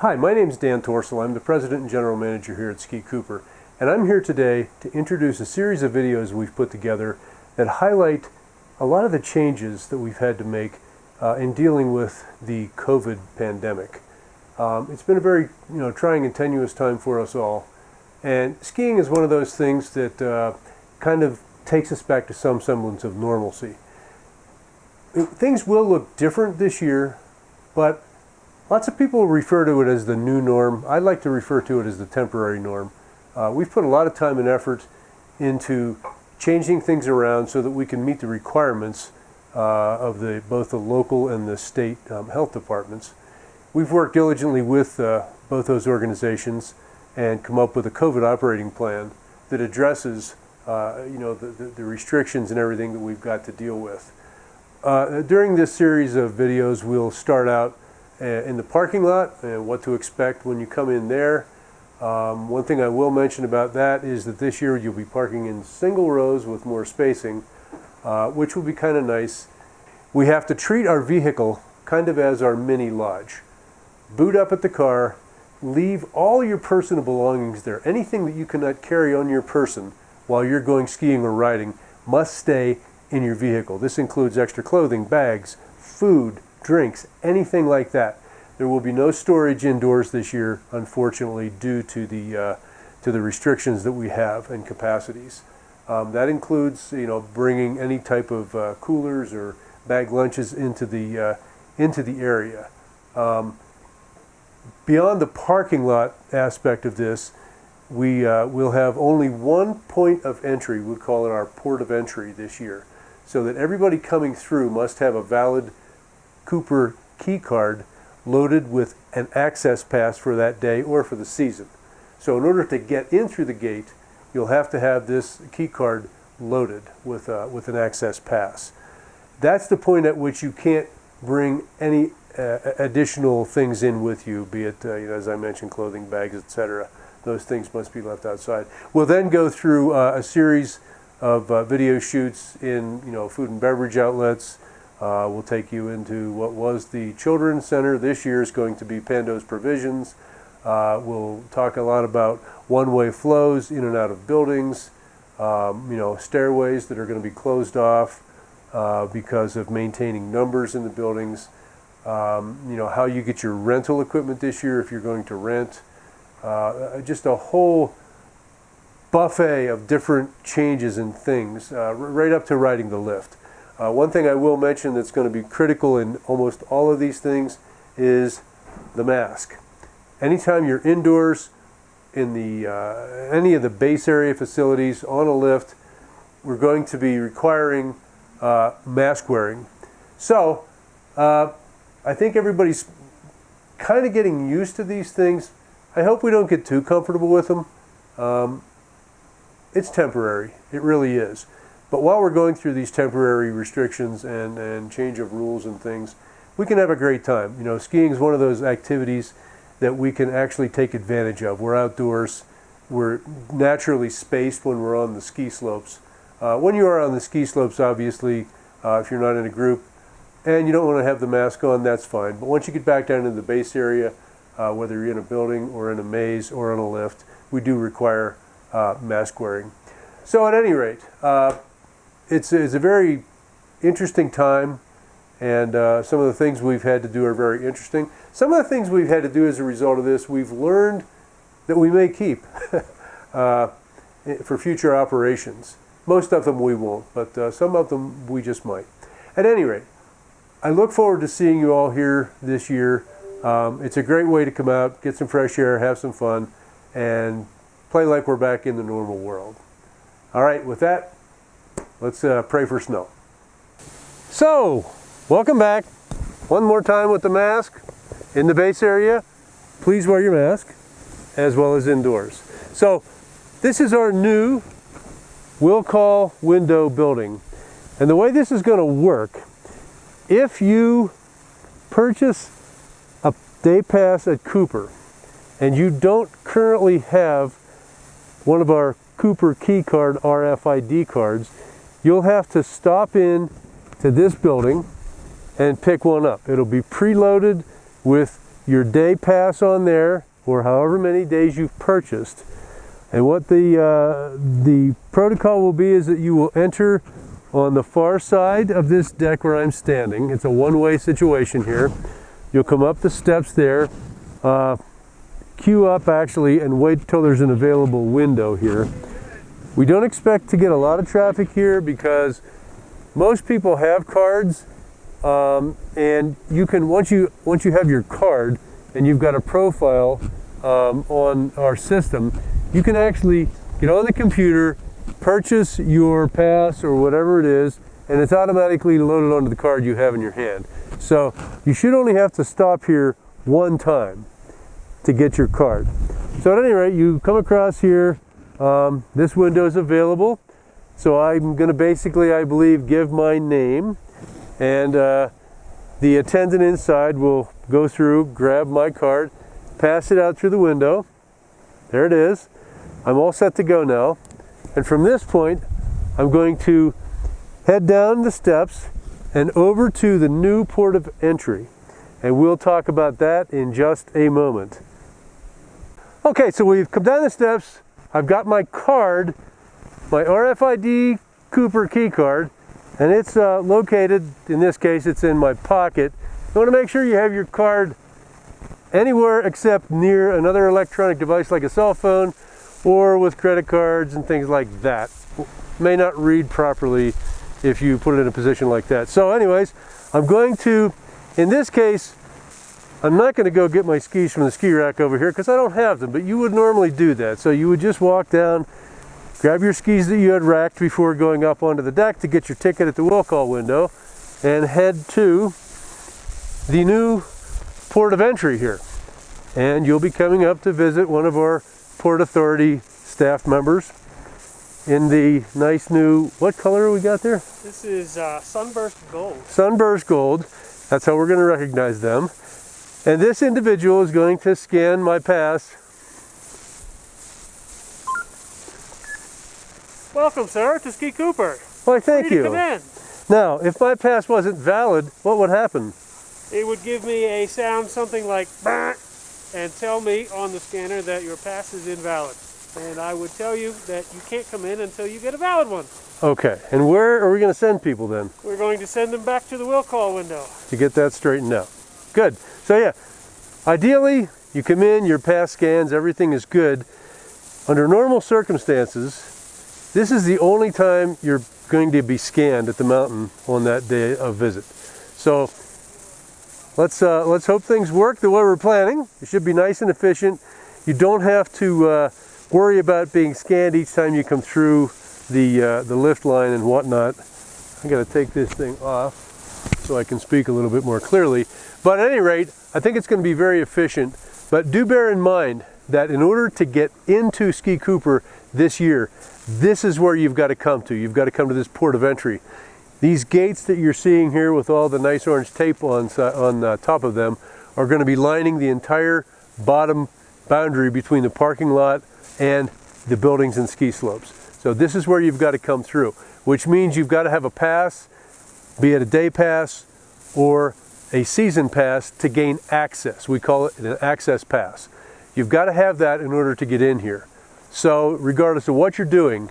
Hi, my name is Dan Torsel. I'm the President and General Manager here at Ski Cooper, and I'm here today to introduce a series of videos we've put together that highlight a lot of the changes that we've had to make in dealing with the COVID pandemic. It's been a very trying and tenuous time for us all, and skiing is one of those things that kind of takes us back to some semblance of normalcy. Things will look different this year, but lots of people refer to it as the new norm. I like to refer to it as the temporary norm. We've put a lot of time and effort into changing things around so that we can meet the requirements of both the local and the state health departments. We've worked diligently with both those organizations and come up with a COVID operating plan that addresses the restrictions and everything that we've got to deal with. During this series of videos, we'll start out in the parking lot and what to expect when you come in there. One thing I will mention about that is that this year you'll be parking in single rows with more spacing, which will be kind of nice. We have to treat our vehicle kind of as our mini lodge. Boot up at the car, leave all your personal belongings there. Anything that you cannot carry on your person while you're going skiing or riding must stay in your vehicle. This includes extra clothing, bags, food, drinks, anything like that. There will be no storage indoors this year, unfortunately, due to the restrictions that we have and capacities. That includes, bringing any type of coolers or bag lunches into the area. Beyond the parking lot aspect of this, we will have only one point of entry. We call it our port of entry this year, so that everybody coming through must have a valid Cooper key card loaded with an access pass for that day or for the season. So in order to get in through the gate, you'll have to have this key card loaded with an access pass. That's the point at which you can't bring any additional things in with you, be it, as I mentioned, clothing, bags, etc. Those things must be left outside. We'll then go through a series of video shoots in food and beverage outlets. We'll take you into what was the Children's Center. This year is going to be Pando's Provisions. We'll talk a lot about one-way flows in and out of buildings, stairways that are going to be closed off because of maintaining numbers in the buildings, how you get your rental equipment this year if you're going to rent, just a whole buffet of different changes and things, right up to riding the lift. One thing I will mention that's going to be critical in almost all of these things is the mask. Anytime you're indoors in any of the base area facilities on a lift, we're going to be requiring mask wearing. So I think everybody's kind of getting used to these things. I hope we don't get too comfortable with them. It's temporary. It really is. But while we're going through these temporary restrictions and change of rules and things, we can have a great time. Skiing is one of those activities that we can actually take advantage of. We're outdoors. We're naturally spaced when we're on the ski slopes. When you are on the ski slopes, obviously, if you're not in a group and you don't want to have the mask on, that's fine. But once you get back down into the base area, whether you're in a building or in a maze or on a lift, we do require mask wearing. So at any rate, it's a very interesting time, and some of the things we've had to do are very interesting. Some of the things we've had to do as a result of this, we've learned that we may keep for future operations. Most of them we won't, but some of them we just might. At any rate, I look forward to seeing you all here this year. It's a great way to come out, get some fresh air, have some fun, and play like we're back in the normal world. All right, with that, let's pray for snow. So, welcome back. One more time with the mask. In the base area, please wear your mask, as well as indoors. So, this is our new will call window building. And the way this is going to work, if you purchase a day pass at Cooper, and you don't currently have one of our Cooper key card RFID cards, you'll have to stop in to this building and pick one up. It'll be preloaded with your day pass on there, or however many days you've purchased. And what the protocol will be is that you will enter on the far side of this deck where I'm standing. It's a one-way situation here. You'll come up the steps there, queue up actually, and wait till there's an available window here. We don't expect to get a lot of traffic here because most people have cards, and you can once you have your card and you've got a profile on our system, you can actually get on the computer, purchase your pass or whatever it is, and it's automatically loaded onto the card you have in your hand. So you should only have to stop here one time to get your card. So at any rate, you come across here, this window is available. So I'm going to basically, I believe, give my name, and the attendant inside will go through, grab my card, pass it out through the window. There it is. I'm all set to go now. And from this point, I'm going to head down the steps and over to the new port of entry. And we'll talk about that in just a moment. Okay, so we've come down the steps. I've got my card, my RFID Cooper key card, and it's located, in this case, it's in my pocket. You want to make sure you have your card anywhere except near another electronic device like a cell phone or with credit cards and things like that. May not read properly if you put it in a position like that. So anyways, I'm going to, in this case, I'm not going to go get my skis from the ski rack over here because I don't have them, but you would normally do that. So you would just walk down, grab your skis that you had racked before going up onto the deck to get your ticket at the will call window, and head to the new port of entry here. And you'll be coming up to visit one of our Port Authority staff members in the nice new, what color we got there? This is Sunburst Gold. Sunburst Gold. That's how we're going to recognize them. And this individual is going to scan my pass. Welcome, sir, to Ski Cooper. Why, thank you. Come in. Now, if my pass wasn't valid, what would happen? It would give me a sound something like "bah," and tell me on the scanner that your pass is invalid. And I would tell you that you can't come in until you get a valid one. Okay, and where are we going to send people then? We're going to send them back to the will call window. To get that straightened out. Good. So yeah, ideally, you come in, your pass scans, everything is good. Under normal circumstances, this is the only time you're going to be scanned at the mountain on that day of visit. So let's hope things work the way we're planning. It should be nice and efficient. You don't have to worry about being scanned each time you come through the lift line and whatnot. I got to take this thing off so I can speak a little bit more clearly. But at any rate, I think it's going to be very efficient. But do bear in mind that in order to get into Ski Cooper this year, this is where you've got to come to. You've got to come to this port of entry. These gates that you're seeing here with all the nice orange tape on top of them are going to be lining the entire bottom boundary between the parking lot and the buildings and ski slopes. So this is where you've got to come through, which means you've got to have a pass, be it a day pass or a season pass, to gain access. We call it an access pass. You've got to have that in order to get in here. So regardless of what you're doing,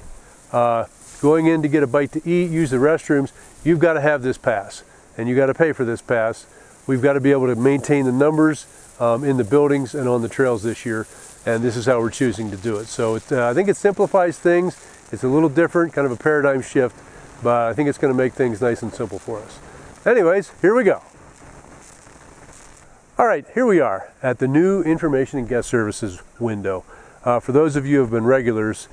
going in to get a bite to eat, use the restrooms, you've got to have this pass, and you got to pay for this pass. We've got to be able to maintain the numbers in the buildings and on the trails this year, and this is how we're choosing to do it. So I think it simplifies things. It's a little different, kind of a paradigm shift, but I think it's going to make things nice and simple for us. Anyways, here we go. All right, here we are at the new Information and Guest Services window. For those of you who have been regulars,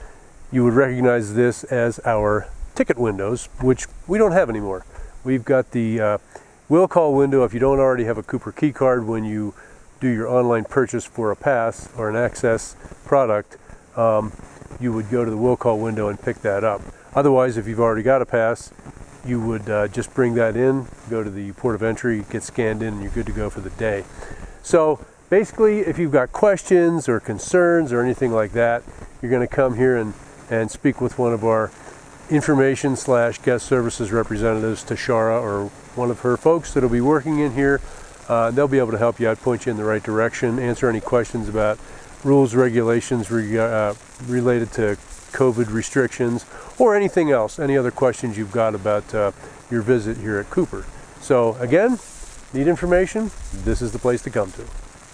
you would recognize this as our ticket windows, which we don't have anymore. We've got the will call window. If you don't already have a Cooper key card when you do your online purchase for a pass or an access product, you would go to the will call window and pick that up. Otherwise, if you've already got a pass, you would just bring that in, go to the port of entry, get scanned in, and you're good to go for the day. So basically, if you've got questions or concerns or anything like that, you're going to come here and speak with one of our information/guest services representatives, Tashara, or one of her folks that'll be working in here They'll be able to help you out, point you in the right direction, answer any questions about rules, regulations related to COVID restrictions, or anything else, any other questions you've got about your visit here at Cooper. So again, need information? This is the place to come to.